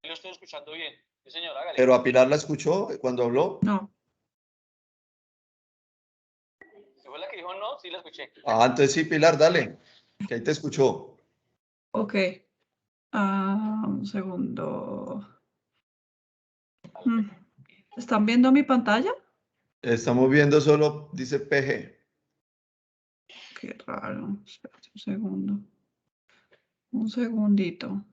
lo estoy escuchando bien. Sí, señor, hágale. ¿Pero a Pilar la escuchó cuando habló? No. ¿Se fue la que dijo no? Sí, la escuché. Ah, entonces sí, Pilar, dale, que ahí te escuchó. Ok. Un segundo. ¿Están viendo mi pantalla? Estamos viendo solo, dice PG. Qué raro. Espérate un segundo. Un segundito.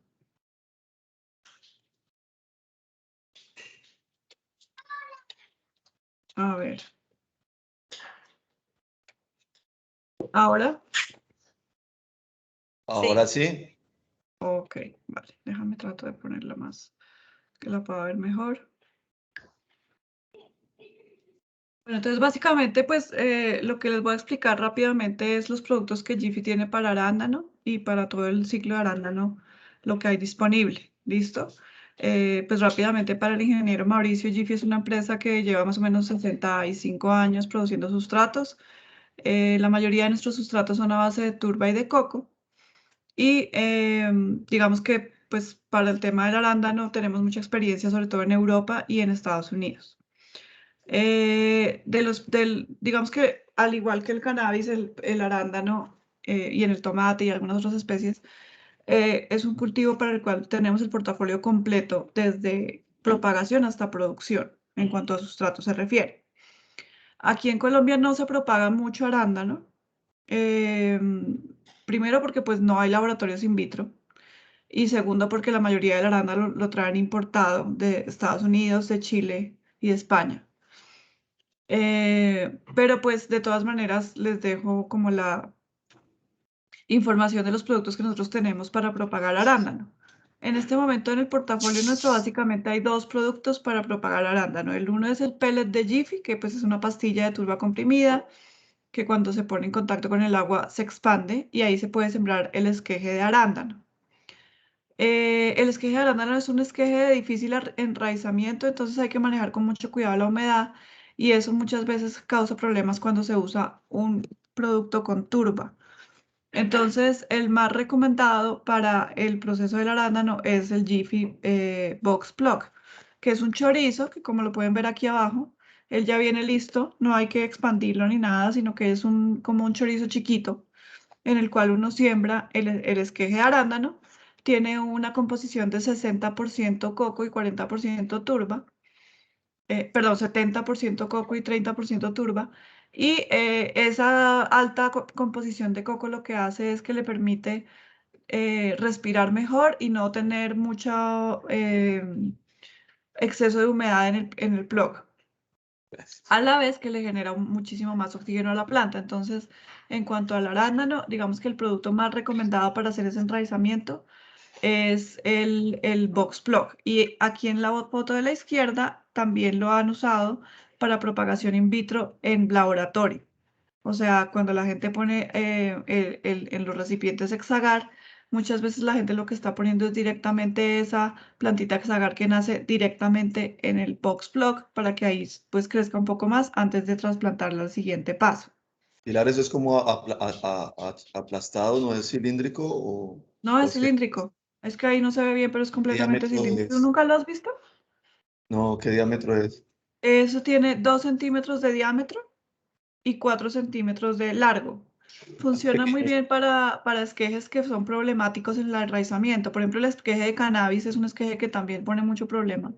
A ver. ¿Ahora? Ahora sí. Ok, vale. Déjame tratar de ponerla más, que la pueda ver mejor. Bueno, entonces básicamente pues lo que les voy a explicar rápidamente es los productos que Jiffy tiene para arándano y para todo el ciclo de arándano, lo que hay disponible. ¿Listo? Pues rápidamente para el ingeniero Mauricio, Jiffy es una empresa que lleva más o menos 65 años produciendo sustratos. La mayoría de nuestros sustratos son a base de turba y de coco. Y digamos que pues para el tema del arándano tenemos mucha experiencia, sobre todo en Europa y en Estados Unidos. Digamos que al igual que el cannabis, el arándano y en el tomate y algunas otras especies, es un cultivo para el cual tenemos el portafolio completo desde propagación hasta producción en cuanto a sustrato se refiere. Aquí en Colombia no se propaga mucho arándano, primero porque pues no hay laboratorios in vitro y segundo porque la mayoría del arándano lo traen importado de Estados Unidos, de Chile y de España. Pero pues de todas maneras les dejo como la información de los productos que nosotros tenemos para propagar arándano. En este momento en el portafolio nuestro básicamente hay dos productos para propagar arándano. El uno es el pellet de Jiffy, que pues es una pastilla de turba comprimida que cuando se pone en contacto con el agua se expande y ahí se puede sembrar el esqueje de arándano. El esqueje de arándano es un esqueje de difícil enraizamiento, entonces hay que manejar con mucho cuidado la humedad y eso muchas veces causa problemas cuando se usa un producto con turba. Entonces, el más recomendado para el proceso del arándano es el Jiffy Box Plug, que es un chorizo que como lo pueden ver aquí abajo, él ya viene listo, no hay que expandirlo ni nada, sino que es como un chorizo chiquito en el cual uno siembra el esqueje de arándano. Tiene una composición de 60% coco y 40% turba. Perdón, 70% coco y 30% turba. Y esa alta composición de coco lo que hace es que le permite respirar mejor y no tener mucho exceso de humedad en el plug. A la vez que le genera muchísimo más oxígeno a la planta. Entonces, en cuanto al arándano, digamos que el producto más recomendado para hacer ese enraizamiento es el Box Plug. Y aquí en la foto de la izquierda también lo han usado para propagación in vitro en laboratorio. O sea, cuando la gente pone en los recipientes hexagar, muchas veces la gente lo que está poniendo es directamente esa plantita hexagar que nace directamente en el Box Plug para que ahí pues crezca un poco más antes de trasplantarla al siguiente paso. Pilar, ¿eso es como aplastado, no es cilíndrico No, o es es que cilíndrico. Es que ahí no se ve bien, pero es qué completamente diámetro cilíndrico. ¿Tú es? nunca lo has visto? No, ¿qué diámetro es? Eso tiene 2 centímetros de diámetro y 4 centímetros de largo. Funciona muy bien para esquejes que son problemáticos en el enraizamiento. Por ejemplo, el esqueje de cannabis es un esqueje que también pone mucho problema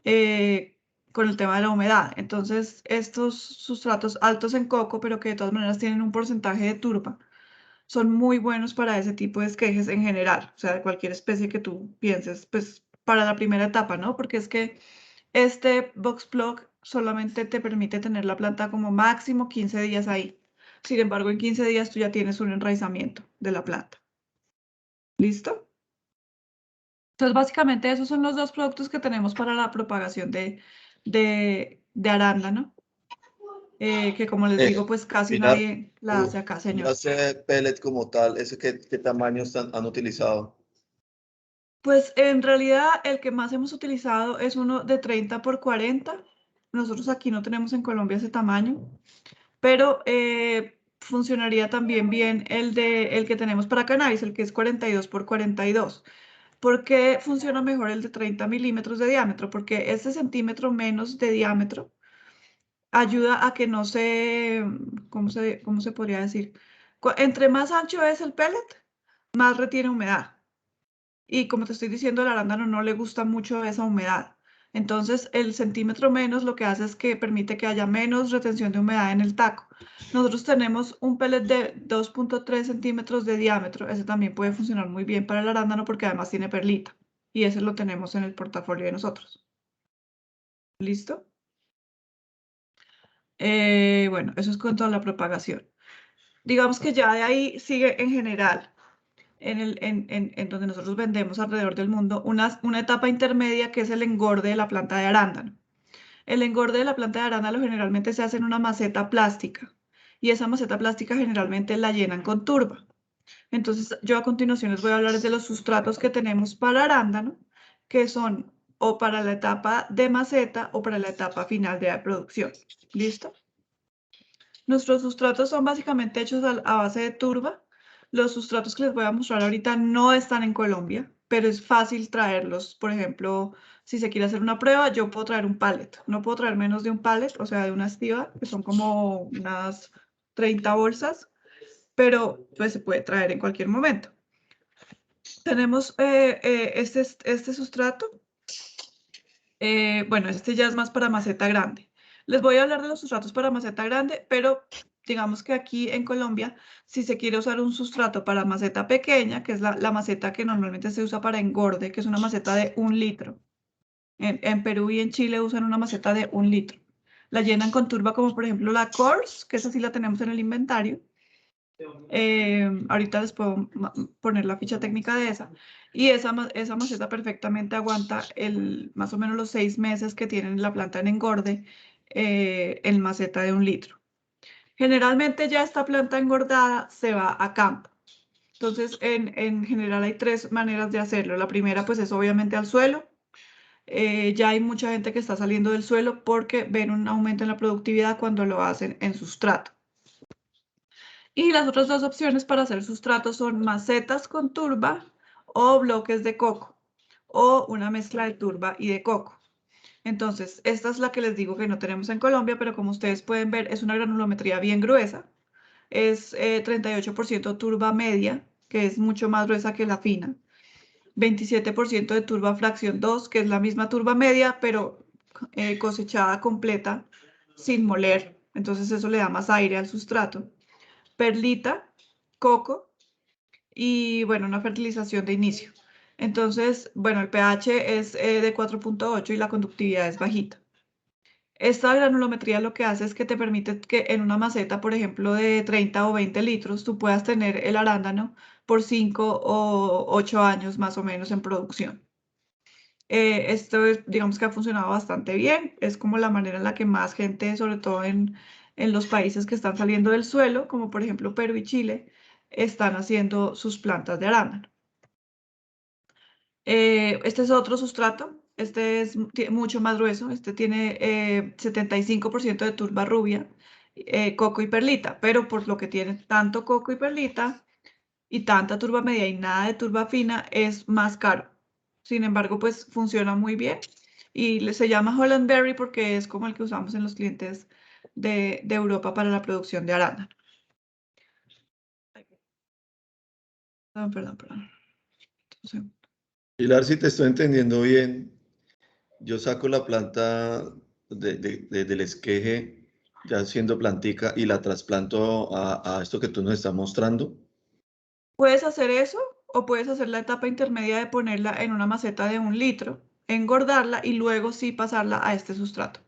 eh, con el tema de la humedad. Entonces, estos sustratos altos en coco, pero que de todas maneras tienen un porcentaje de turba, son muy buenos para ese tipo de esquejes en general. O sea, de cualquier especie que tú pienses, pues para la primera etapa, ¿no? Porque es que este Box Plug solamente te permite tener la planta como máximo 15 días ahí. Sin embargo, en 15 días tú ya tienes un enraizamiento de la planta. ¿Listo? Entonces, básicamente esos son los dos productos que tenemos para la propagación de arándano, que como les digo, pues casi Pilar, nadie la hace acá, señor. ese pellet como tal, ¿ese qué tamaño han utilizado? Pues en realidad el que más hemos utilizado es uno de 30 por 40. Nosotros aquí no tenemos en Colombia ese tamaño, pero funcionaría también bien el que tenemos para cannabis, el que es 42 por 42. ¿Por qué funciona mejor el de 30 milímetros de diámetro? Porque este centímetro menos de diámetro ayuda a que no se, cómo se podría decir? Entre más ancho es el pellet, más retiene humedad. Y como te estoy diciendo, al arándano no le gusta mucho esa humedad. Entonces, el centímetro menos lo que hace es que permite que haya menos retención de humedad en el taco. Nosotros tenemos un pellet de 2.3 centímetros de diámetro. Ese también puede funcionar muy bien para el arándano porque además tiene perlita. Y ese lo tenemos en el portafolio de nosotros. ¿Listo? Bueno, eso es con toda la propagación. Digamos que ya de ahí sigue en general, en donde nosotros vendemos alrededor del mundo, una etapa intermedia que es el engorde de la planta de arándano. El engorde de la planta de arándano generalmente se hace en una maceta plástica y esa maceta plástica generalmente la llenan con turba. Entonces yo a continuación les voy a hablar de los sustratos que tenemos para arándano, que son o para la etapa de maceta o para la etapa final de la producción. ¿Listo? Nuestros sustratos son básicamente hechos a base de turba. Los sustratos que les voy a mostrar ahorita no están en Colombia, pero es fácil traerlos. Por ejemplo, si se quiere hacer una prueba, yo puedo traer un pallet. No puedo traer menos de un pallet, o sea, de una estiva, que son como unas 30 bolsas, pero pues se puede traer en cualquier momento. Tenemos este sustrato. Bueno, este ya es más para maceta grande. Les voy a hablar de los sustratos para maceta grande, pero digamos que aquí en Colombia, si se quiere usar un sustrato para maceta pequeña, que es la maceta que normalmente se usa para engorde, que es una maceta de 1 litro. En Perú y en Chile usan una maceta de 1 litro. La llenan con turba como por ejemplo la Course, que esa sí la tenemos en el inventario. Ahorita les puedo poner la ficha técnica de esa. Y esa maceta perfectamente aguanta más o menos los 6 meses que tienen la planta en engorde en maceta de 1 litro. Generalmente ya esta planta engordada se va a campo. Entonces, en general hay 3 maneras de hacerlo. La primera, pues, es obviamente al suelo. Ya hay mucha gente que está saliendo del suelo porque ven un aumento en la productividad cuando lo hacen en sustrato. Y las otras 2 opciones para hacer sustratos son macetas con turba o bloques de coco o una mezcla de turba y de coco. Entonces, esta es la que les digo que no tenemos en Colombia, pero como ustedes pueden ver, es una granulometría bien gruesa. Es 38% turba media, que es mucho más gruesa que la fina. 27% de turba fracción 2, que es la misma turba media, pero cosechada completa, sin moler. Entonces eso le da más aire al sustrato. Perlita, coco y, bueno, una fertilización de inicio. Entonces, bueno, el pH es de 4.8 y la conductividad es bajita. Esta granulometría lo que hace es que te permite que en una maceta, por ejemplo, de 30 o 20 litros, tú puedas tener el arándano por 5 o 8 años más o menos en producción. Esto digamos que ha funcionado bastante bien. Es como la manera en la que más gente, sobre todo en los países que están saliendo del suelo, como por ejemplo Perú y Chile, están haciendo sus plantas de arándano. Este es otro sustrato. Este es mucho más grueso. Este tiene 75% de turba rubia, coco y perlita, pero por lo que tiene tanto coco y perlita y tanta turba media y nada de turba fina, es más caro. Sin embargo, pues funciona muy bien y se llama Holland Berry porque es como el que usamos en los clientes de Europa para la producción de arándano. Perdón. Entonces, Pilar, si te estoy entendiendo bien, yo saco la planta del esqueje ya siendo plantica y la trasplanto a esto que tú nos estás mostrando. puedes hacer eso o puedes hacer la etapa intermedia de ponerla en una maceta de 1 litro, engordarla y luego sí pasarla a este sustrato.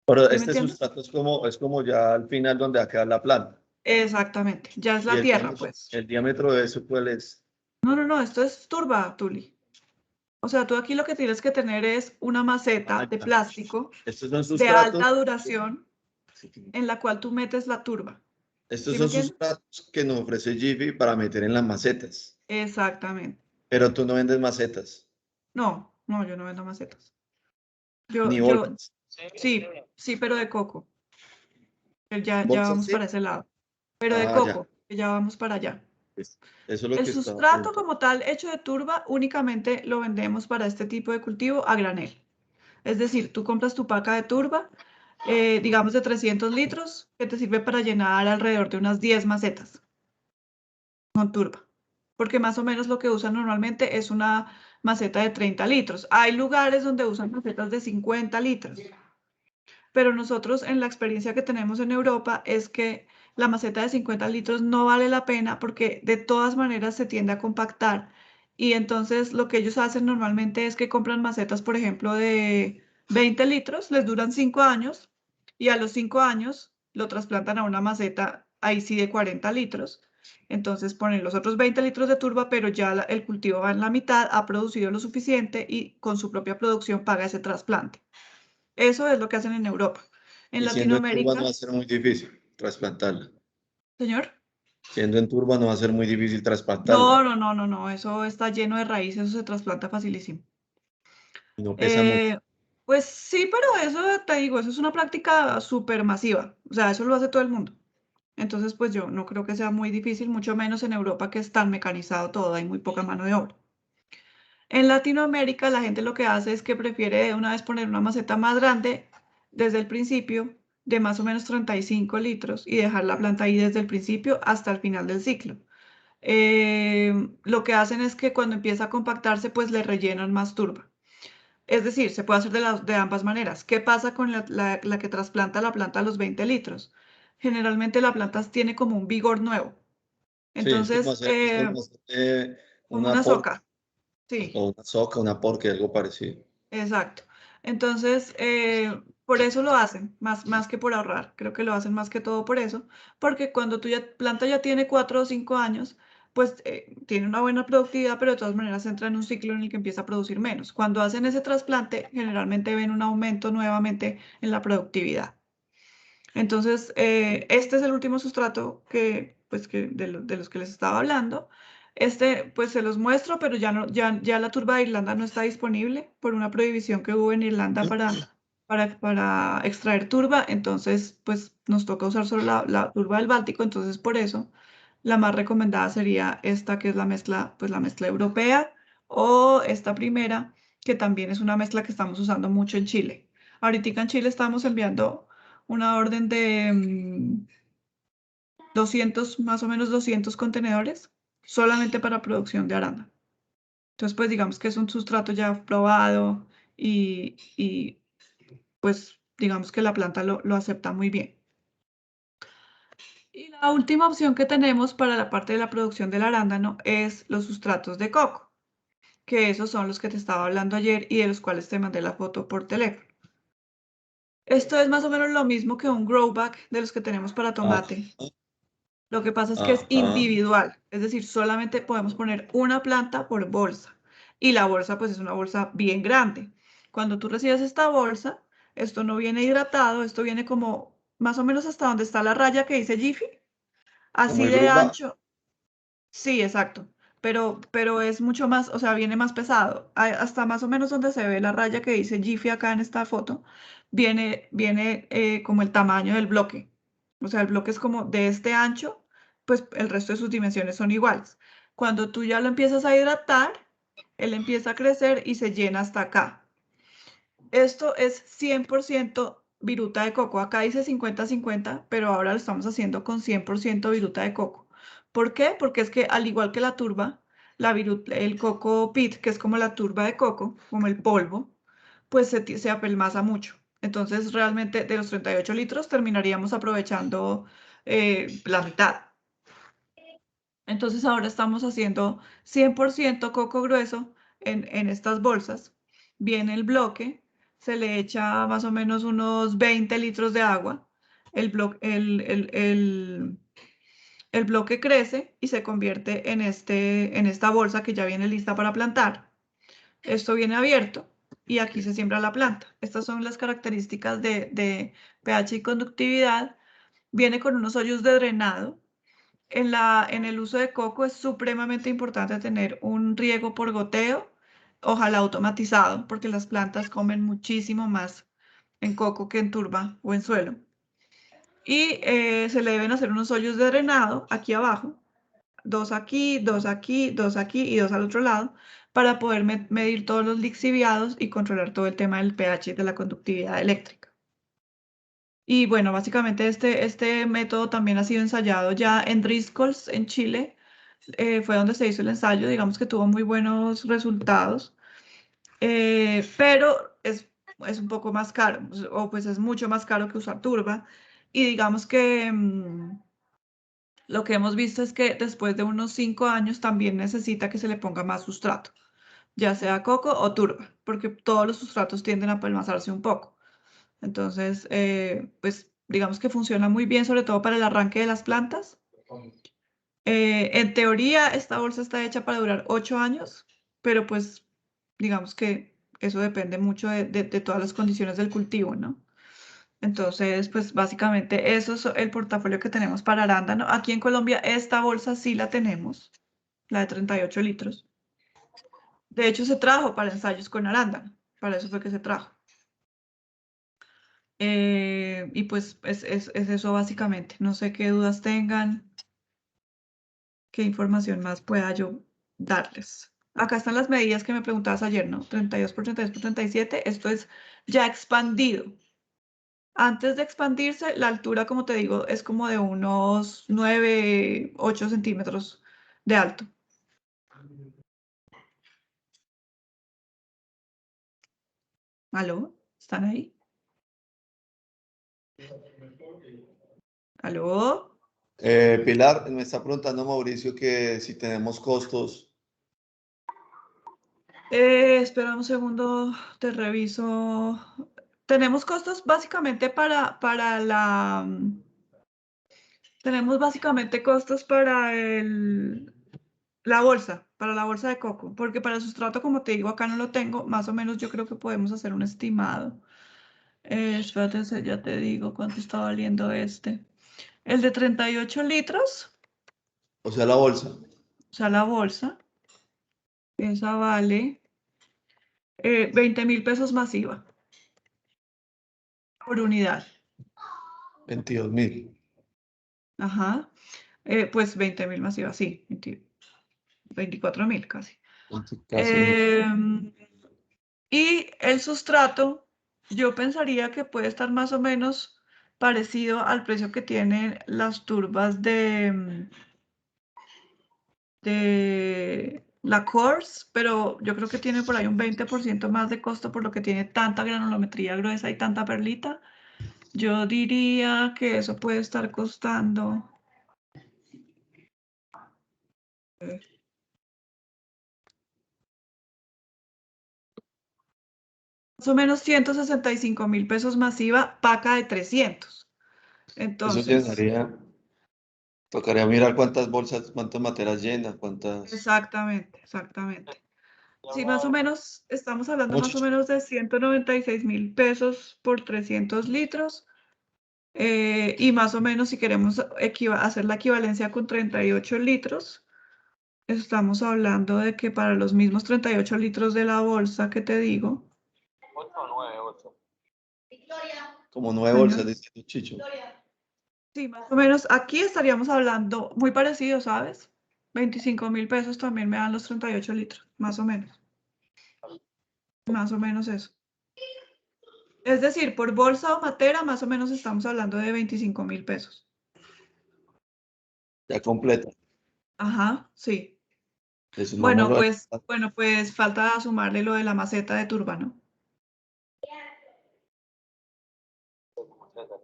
Pero ¿Sí me este entiendes? sustrato es como ya al final donde va a quedar la planta. Exactamente, ya es Y la tierra, pues. el diámetro de eso, ¿cuál es? No, esto es turba, Tuli. O sea, tú aquí lo que tienes que tener es una maceta Ah, de ya. plástico Estos son de sustratos. alta duración en la cual tú metes la turba. Estos ¿Sí me son entiendes? sustratos que nos ofrece Jiffy para meter en las macetas. Exactamente. Pero tú no vendes macetas, No, yo no vendo macetas. ni Yo, bolsas. sí, pero de coco. Ya ¿Bolsas vamos sí? para ese lado. Pero de Ah, ya. coco, que ya vamos para allá. Eso es lo El que estaba sustrato preguntando. como tal hecho de turba únicamente lo vendemos para este tipo de cultivo a granel. Es decir, tú compras tu paca de turba, digamos de 300 litros, que te sirve para llenar alrededor de unas 10 macetas con turba. Porque más o menos lo que usan normalmente es una maceta de 30 litros. Hay lugares donde usan macetas de 50 litros. Pero nosotros en la experiencia que tenemos en Europa es que la maceta de 50 litros no vale la pena porque de todas maneras se tiende a compactar. Y entonces lo que ellos hacen normalmente es que compran macetas, por ejemplo, de 20 litros, les duran 5 años y a los 5 años lo trasplantan a una maceta, ahí sí de 40 litros. Entonces ponen los otros 20 litros de turba, pero ya el cultivo va en la mitad, ha producido lo suficiente y con su propia producción paga ese trasplante. Eso es lo que hacen en Europa. En Y siendo en turba no Latinoamérica, va a ser muy difícil trasplantarla. señor. Siendo en turba no va a ser muy difícil No, trasplantarla. no, no, no, no. Eso está lleno de raíces, eso se trasplanta facilísimo. Y no pesa mucho. Eh, pues sí, pero eso te digo, eso es una práctica súper masiva. O sea, eso lo hace todo el mundo. Entonces, pues yo no creo que sea muy difícil, mucho menos en Europa que es tan mecanizado todo, hay muy poca mano de obra. En Latinoamérica la gente lo que hace es que prefiere de una vez poner una maceta más grande desde el principio, de más o menos 35 litros, y dejar la planta ahí desde el principio hasta el final del ciclo. Lo que hacen es que cuando empieza a compactarse, pues le rellenan más turba. Es decir, se puede hacer de ambas maneras. ¿Qué pasa con la que trasplanta la planta a los 20 litros? Generalmente la planta tiene como un vigor nuevo. Sí, Entonces, es como hacer como una una porca soca. Sí. o una soca, una porca, algo parecido. Exacto. Entonces, por eso lo hacen, más que por ahorrar. Creo que lo hacen más que todo por eso, porque cuando tu planta ya tiene 4 o 5 años, pues tiene una buena productividad, pero de todas maneras entra en un ciclo en el que empieza a producir menos. Cuando hacen ese trasplante, generalmente ven un aumento nuevamente en la productividad. Entonces, este es el último sustrato pues, de los que les estaba hablando. Este, pues se los muestro, pero ya la turba de Irlanda no está disponible por una prohibición que hubo en Irlanda para extraer turba. Entonces, pues nos toca usar solo la turba del Báltico. Entonces, por eso, la más recomendada sería esta, que es pues la mezcla europea, o esta primera, que también es una mezcla que estamos usando mucho en Chile. Ahorita en Chile estamos enviando una orden de 200, más o menos 200 contenedores, solamente para producción de arándano. Entonces, pues digamos que es un sustrato ya probado y pues digamos que la planta lo acepta muy bien. Y la última opción que tenemos para la parte de la producción del arándano es los sustratos de coco, que esos son los que te estaba hablando ayer y de los cuales te mandé la foto por teléfono. Esto es más o menos lo mismo que un grow bag de los que tenemos para tomate. Ajá, Lo que pasa es que es ajá. individual, es decir, solamente podemos poner una planta por bolsa y la bolsa pues es una bolsa bien grande. Cuando tú recibes esta bolsa, esto no viene hidratado, esto viene como más o menos hasta donde está la raya que dice Jiffy, Como así el de grupa. ancho. Sí, exacto, pero es mucho más, o sea, viene más pesado. Hasta más o menos donde se ve la raya que dice Jiffy acá en esta foto, viene como el tamaño del bloque. O sea, el bloque es como de este ancho, pues el resto de sus dimensiones son iguales. Cuando tú ya lo empiezas a hidratar, él empieza a crecer y se llena hasta acá. Esto es 100% viruta de coco. Acá dice 50-50, pero ahora lo estamos haciendo con 100% viruta de coco. ¿Por qué? Porque es que al igual que la turba, el coco pit, que es como la turba de coco, como el polvo, pues se apelmaza mucho. Entonces, realmente de los 38 litros terminaríamos aprovechando la mitad. Entonces, ahora estamos haciendo 100% coco grueso en estas bolsas. Viene el bloque, se le echa más o menos unos 20 litros de agua. El bloque crece y se convierte en esta bolsa que ya viene lista para plantar. Esto viene abierto y aquí se siembra la planta. Estas son las características de pH y conductividad. Viene con unos hoyos de drenado. En el uso de coco es supremamente importante tener un riego por goteo, ojalá automatizado, porque las plantas comen muchísimo más en coco que en turba o en suelo. Y se le deben hacer unos hoyos de drenado aquí abajo, 2 aquí, 2 aquí, 2 aquí y 2 al otro lado, para poder medir todos los lixiviados y controlar todo el tema del pH y de la conductividad eléctrica. Y bueno, básicamente este método también ha sido ensayado ya en Driscolls, en Chile. Fue donde se hizo el ensayo, digamos que tuvo muy buenos resultados, pero es un poco más caro, o pues es mucho más caro que usar turba. Y digamos que lo que hemos visto es que después de unos 5 años también necesita que se le ponga más sustrato, ya sea coco o turba, porque todos los sustratos tienden a apelmazarse un poco. Entonces, pues digamos que funciona muy bien, sobre todo para el arranque de las plantas. En teoría, esta bolsa está hecha para durar 8 años, pero pues digamos que eso depende mucho de todas las condiciones del cultivo, ¿no? Entonces, pues básicamente eso es el portafolio que tenemos para arándano. Aquí en Colombia esta bolsa sí la tenemos, la de 38 litros. De hecho, se trajo para ensayos con arándano, para eso fue que se trajo. Y pues es eso básicamente. No sé qué dudas tengan, qué información más pueda yo darles. Acá están las medidas que me preguntabas ayer, ¿no? 32 por 32 por 37. Esto es ya expandido. Antes de expandirse, la altura, como te digo, es como de unos 9, 8 centímetros de alto. ¿Aló? ¿Están ahí? ¿Aló? Pilar, me está preguntando Mauricio que si tenemos costos. Espera un segundo, te reviso. Tenemos costos básicamente tenemos básicamente costos para la bolsa, para la bolsa de coco, porque para el sustrato, como te digo, acá no lo tengo, más o menos yo creo que podemos hacer un estimado. Espérate, ya te digo cuánto está valiendo este. El de 38 litros, O sea, la bolsa. o sea, la bolsa, esa vale 20.000 pesos masiva por unidad. 22.000. Ajá. Pues 20.000 masiva, sí, 24.000 casi. Casi. Y el sustrato, yo pensaría que puede estar más o menos parecido al precio que tienen las turbas de la Course, pero yo creo que tiene por ahí un 20% más de costo por lo que tiene tanta granulometría gruesa y tanta perlita. Yo diría que eso puede estar costando. Más o menos 165.000 pesos masiva, paca de 300. Eso Entonces, llenaría. Tocaría mirar cuántas bolsas, cuántas materas llena, cuántas. exactamente. Sí, más o menos, estamos hablando más Mucho. o menos de 196.000 pesos por 300 litros. Y más o menos si queremos hacer la equivalencia con 38 litros, estamos hablando de que para los mismos 38 litros de la bolsa que te digo, 8 o 9, 8. Como 9 bolsas, señor, dice Chicho. sí, más o menos aquí estaríamos hablando muy parecido, ¿sabes? 25.000 pesos también me dan los 38 litros, más o menos. Más o menos eso. Es decir, por bolsa o matera, más o menos estamos hablando de 25.000 pesos. Ya completa. Ajá, sí. Sumámoslo ahí. Bueno, pues falta sumarle lo de la maceta de turba, ¿no?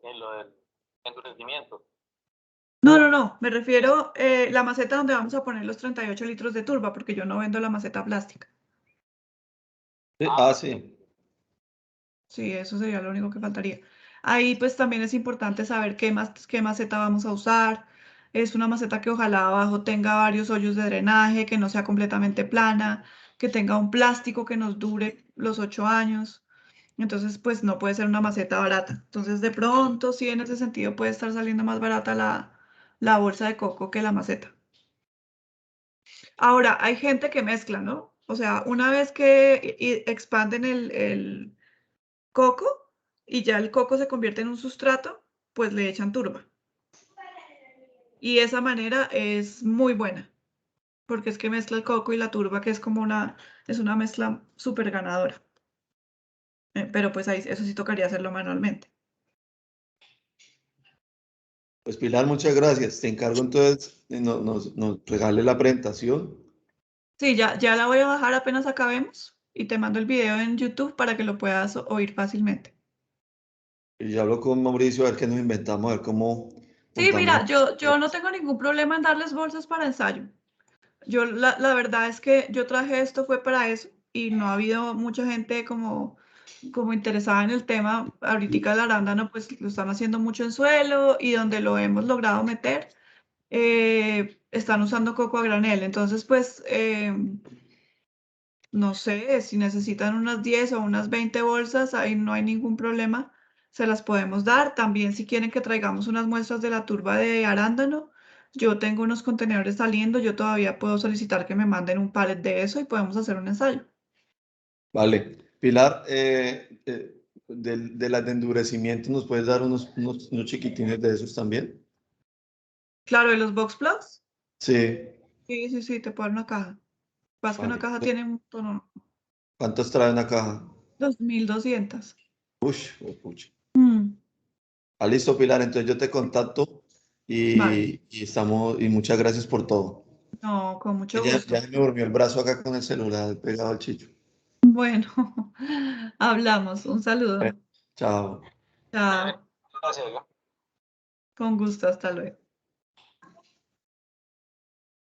En lo del endurecimiento. No, me refiero la maceta donde vamos a poner los 38 litros de turba, porque yo no vendo la maceta plástica. Sí. Sí, eso sería lo único que faltaría. Ahí pues también es importante saber qué maceta vamos a usar. Es una maceta que ojalá abajo tenga varios hoyos de drenaje, que no sea completamente plana, que tenga un plástico que nos dure los 8 años. Entonces, pues no puede ser una maceta barata. Entonces, de pronto, sí, en ese sentido puede estar saliendo más barata la bolsa de coco que la maceta. Ahora, hay gente que mezcla, ¿no? O sea, una vez que expanden el coco y ya el coco se convierte en un sustrato, pues le echan turba. Y esa manera es muy buena, porque es que mezcla el coco y la turba, que es como es una mezcla súper ganadora. Pero pues ahí eso sí tocaría hacerlo manualmente. Pues Pilar, muchas gracias. Te encargo entonces, nos regale la presentación. Sí, ya la voy a bajar apenas acabemos y te mando el video en YouTube para que lo puedas oír fácilmente. Y yo hablo con Mauricio a ver qué nos inventamos, a ver cómo Sí, montamos. mira, yo no tengo ningún problema en darles bolsas para ensayo. Yo la verdad es que yo traje esto fue para eso y no ha habido mucha gente como interesada en el tema. Ahorita el arándano pues lo están haciendo mucho en suelo y donde lo hemos logrado meter están usando coco a granel. Entonces pues no sé, si necesitan unas 10 o unas 20 bolsas, ahí no hay ningún problema, se las podemos dar. También si quieren que traigamos unas muestras de la turba de arándano, yo tengo unos contenedores saliendo, yo todavía puedo solicitar que me manden un pallet de eso y podemos hacer un ensayo. Vale. Pilar, de las de endurecimiento, ¿nos puedes dar unos chiquitines de esos también? Claro, ¿de los box plugs? Sí. Sí, te puedo dar una caja. Más que una Vale. caja tiene un tono, ¿Cuántos trae una caja? 2200. Ush, oh, pucha. Mm, Ah, listo, Pilar. Entonces yo te contacto vale, y muchas gracias por todo. no, con mucho Ya gusto. me durmió el brazo acá con el celular pegado al chicho. Bueno, hablamos. Un saludo. Chao. Chao, Gracias, con gusto, hasta luego.